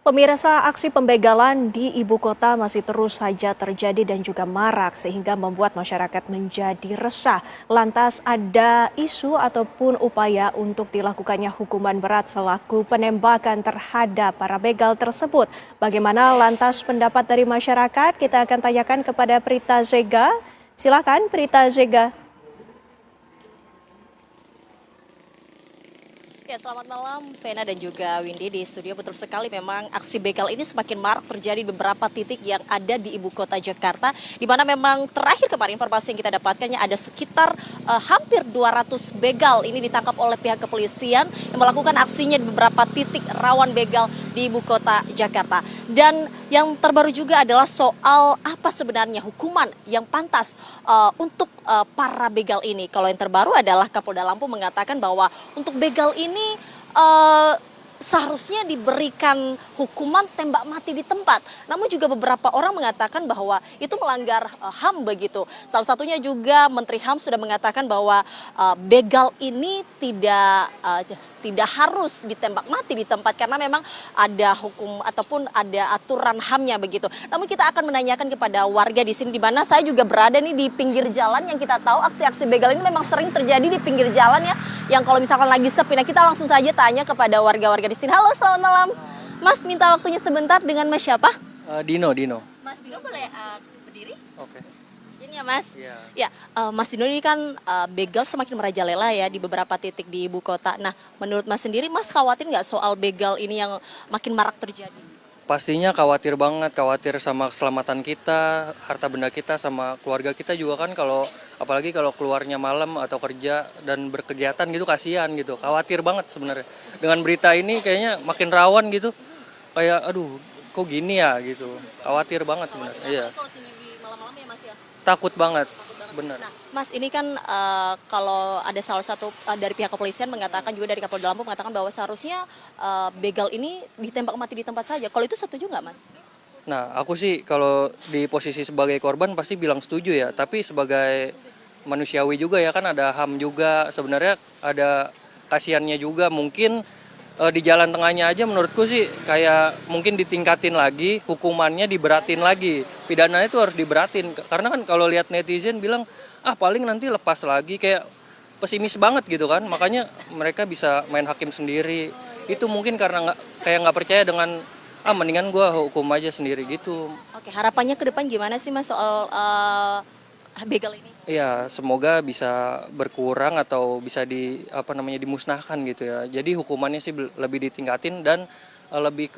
Pemirsa, aksi pembegalan di ibu kota masih terus saja terjadi dan juga marak sehingga membuat masyarakat menjadi resah. Lantas ada isu ataupun upaya untuk dilakukannya hukuman berat selaku penembakan terhadap para begal tersebut. Bagaimana lantas pendapat dari masyarakat? Kita akan tanyakan kepada Prita Zega. Silakan Prita Zega. Ya, selamat malam Vena dan juga Windy di studio. Betul sekali, memang aksi begal ini semakin marak terjadi di beberapa titik yang ada di ibu kota Jakarta, di mana memang terakhir kemarin informasi yang kita dapatkannya ada sekitar hampir 200 begal ini ditangkap oleh pihak kepolisian yang melakukan aksinya di beberapa titik rawan begal di ibu kota Jakarta. Dan yang terbaru juga adalah soal apa sebenarnya hukuman yang pantas untuk para begal ini. Kalau yang terbaru adalah Kapolda Lampung mengatakan bahwa untuk begal ini seharusnya diberikan hukuman tembak mati di tempat. Namun juga beberapa orang mengatakan bahwa itu melanggar HAM begitu. Salah satunya juga Menteri HAM sudah mengatakan bahwa begal ini tidak harus ditembak mati di tempat karena memang ada hukum ataupun ada aturan HAM-nya begitu. Namun kita akan menanyakan kepada warga di sini, di mana saya juga berada nih di pinggir jalan yang kita tahu aksi-aksi begal ini memang sering terjadi di pinggir jalan ya. Yang kalau misalkan lagi sepi, nah kita langsung saja tanya kepada warga-warga di sini. Halo, selamat malam. Mas, minta waktunya sebentar dengan Mas siapa? Dino. Mas Dino boleh berdiri? Oke. Ini ya Mas. Iya. Ya, Mas Dino ini kan begal semakin merajalela ya di beberapa titik di ibu kota. Nah, menurut Mas sendiri, Mas khawatir nggak soal begal ini yang makin marak terjadi? Pastinya khawatir banget, khawatir sama keselamatan kita, harta benda kita, sama keluarga kita juga kan, apalagi kalau keluarnya malam atau kerja dan berkegiatan gitu, kasihan gitu. Khawatir banget sebenarnya. Dengan berita ini kayaknya makin rawan gitu. Kayak aduh, kok gini ya gitu. Khawatir banget sebenarnya. Iya. Kalau sini di malam-malam ya Mas ya? Takut banget. Benar. Nah, Mas, ini kan kalau ada salah satu dari pihak kepolisian mengatakan, juga dari Kapolda Lampung mengatakan bahwa seharusnya begal ini ditembak mati di tempat saja. Kalau itu setuju nggak, Mas? Nah, aku sih kalau di posisi sebagai korban pasti bilang setuju ya. Tapi sebagai manusiawi juga ya, kan ada HAM juga. Sebenarnya ada kasihannya juga. Mungkin di jalan tengahnya aja menurutku sih kayak mungkin ditingkatin lagi, hukumannya diberatin lagi. Pidananya itu harus diberatin. Karena kan kalau lihat netizen bilang, paling nanti lepas lagi, kayak pesimis banget gitu kan. Makanya mereka bisa main hakim sendiri. Itu mungkin karena nggak percaya dengan mendingan gue hukum aja sendiri gitu. Oke, harapannya ke depan gimana sih Mas soal begal ini? Iya, semoga bisa berkurang atau bisa dimusnahkan gitu ya. Jadi hukumannya sih lebih ditingkatin dan lebih